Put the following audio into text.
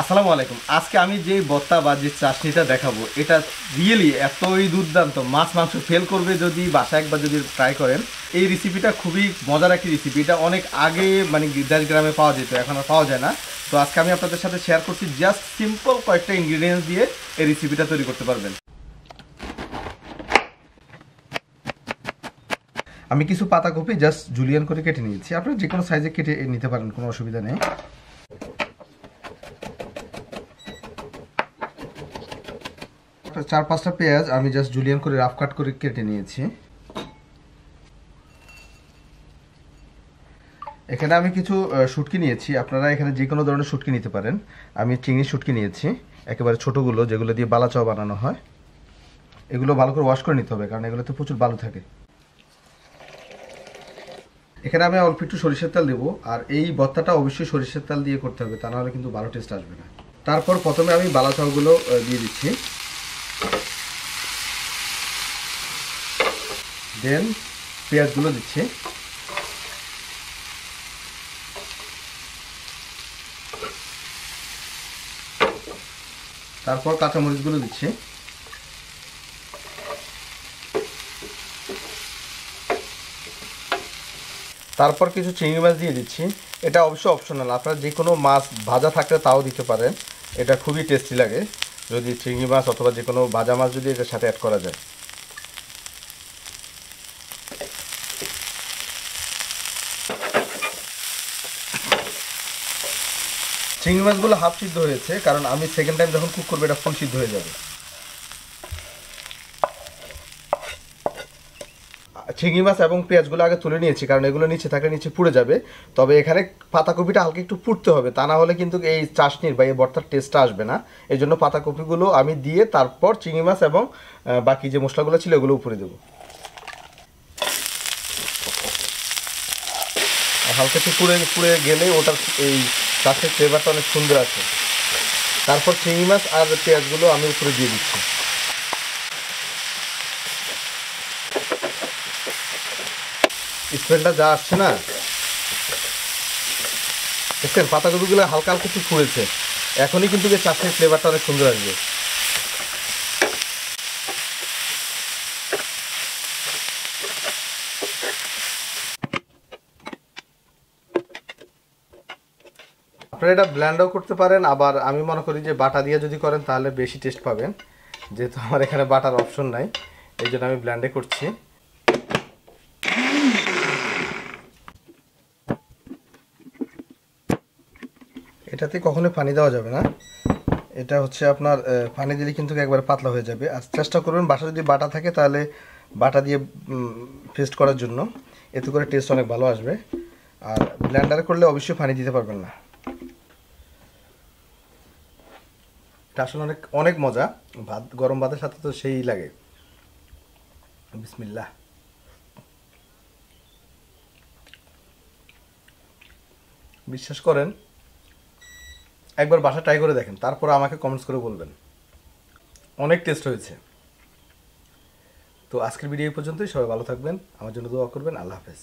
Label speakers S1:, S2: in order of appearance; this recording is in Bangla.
S1: আসসালামু আলাইকুম। আজকে আমি যে ভর্তা বা যে চাটনিটা দেখাবো এটা রিয়েলি এতই দুর্দান্ত, মাছ মাংস ফেল করবে যদি বাসায় একবার যদি ট্রাই করেন। এই রেসিপিটা খুবই মজার একটি রেসিপি। এটা অনেক আগে মানে দেশ গ্রামে পাওয়া যেত, এখন আর পাওয়া যায় না। তো আজকে আমি আপনাদের সাথে শেয়ার করছি, জাস্ট সিম্পল কয়েকটা ইনগ্রিডিয়েন্টস দিয়ে এই রেসিপিটা তৈরি করতে পারবেন। আমি কিছু পাতাকপি জাস্ট জুলিয়ান করে কেটে নিয়েছি, আপনারা যে কোনো সাইজে কেটে নিতে পারেন, কোনো অসুবিধা নেই। চার পাঁচটা পেঁয়াজ আমি জাস্ট জুলিয়ান করে রাফ কাট করে কেটে নিয়েছি। এখানে আমি কিছু শুটকি নিয়েছি, আপনারা এখানে যে কোনো ধরনের শুটকি নিতে পারেন। আমি চিংড়ি শুটকি নিয়েছি, একেবারে ছোটোগুলো, যেগুলো দিয়ে বালা চাও বানানো হয়। এগুলো ভালো করে ওয়াশ করে নিতে হবে, কারণ এগুলোতে প্রচুর বালু থাকে। এখানে আমি অল্প একটু সরিষার তেল দেবো, আর এই ভর্তাটা অবশ্যই সরিষার তেল দিয়ে করতে হবে, তা নাহলে কিন্তু ভালো টেস্ট আসবে না। তারপর প্রথমে আমি বালা চাউগুলো দিয়ে দিচ্ছি, দেন পেঁয়াজগুলো দিচ্ছি, তারপর কাঁচামরিচগুলো দিচ্ছি, তারপর কিছু চিংড়ি মাছ দিয়ে দিচ্ছি। এটা অবশ্য অপশনাল, আপনারা যে কোনো মাছ ভাজা থাকলে তাও দিতে পারেন, এটা খুবই টেস্টি লাগে যদি চিংড়ি মাছ অথবা যে কোনো ভাজা মাছ যদি এটার সাথে অ্যাড করা যায়। চিংড়ি মাছগুলো হাফ সিদ্ধ হয়েছে, কারণ আমি সেকেন্ড টাইম যখন কুক করবো এটা ফুল সিদ্ধ হয়ে যাবে। চিংড়ি মাছ এবং পেঁয়াজগুলো আগে তুলে নিয়েছি, কারণ এগুলো নিচে থাকলে নিচে পুড়ে যাবে। তবে এখানে পাতাকপিটা হালকা একটু পুড়তে হবে, তা না হলে কিন্তু এই চাশনির বা এই ভর্তার টেস্টটা আসবে না। এই জন্য পাতাকপিগুলো আমি দিয়ে তারপর চিংড়ি মাছ এবং বাকি যে মশলাগুলো ছিল এগুলো উপরে দেবো। হালকা একটু পুড়ে পুড়ে গেলে ওটার এই চাষের ফ্লেভারটা অনেক সুন্দর আছে। তারপর চিংড়ি মাছ আর পেঁয়াজগুলো আমি উপরে দিয়ে দিচ্ছি। স্মেলটা যা আসছে না, দেখছেন পাতাকপিগুলো হালকা হালকা একটু পুড়েছে, এখনই কিন্তু এই চাষের ফ্লেভারটা অনেক সুন্দর আসবে। আপনারা এটা ব্লেন্ডও করতে পারেন, আবার আমি মনে করি যে বাটা দিয়ে যদি করেন তাহলে বেশি টেস্ট পাবেন। যেহেতু আমার এখানে বাটার অপশন নাই, এই জন্য আমি ব্লেন্ডে করছি। এটাতে কখনোই পানি দেওয়া যাবে না, এটা হচ্ছে আপনার পানি দিলে কিন্তু একবারে পাতলা হয়ে যাবে। আর চেষ্টা করবেন বাসা যদি বাটা থাকে তাহলে বাটা দিয়ে পেস্ট করার জন্য, এতে করে টেস্ট অনেক ভালো আসবে। আর ব্লেন্ডারে করলে অবশ্যই পানি দিতে পারবেন না। এটা আসলে অনেক অনেক মজা, ভাত গরম ভাতের সাথে তো সেই লাগে। বিসমিল্লাহ। বিশ্বাস করেন, একবার বাসা ট্রাই করে দেখেন, তারপর আমাকে কমেন্টস করে বলবেন অনেক টেস্ট হয়েছে। তো আজকের ভিডিও এই পর্যন্তই, সবাই ভালো থাকবেন, আমার জন্য দোয়া করবেন। আল্লাহ হাফেজ।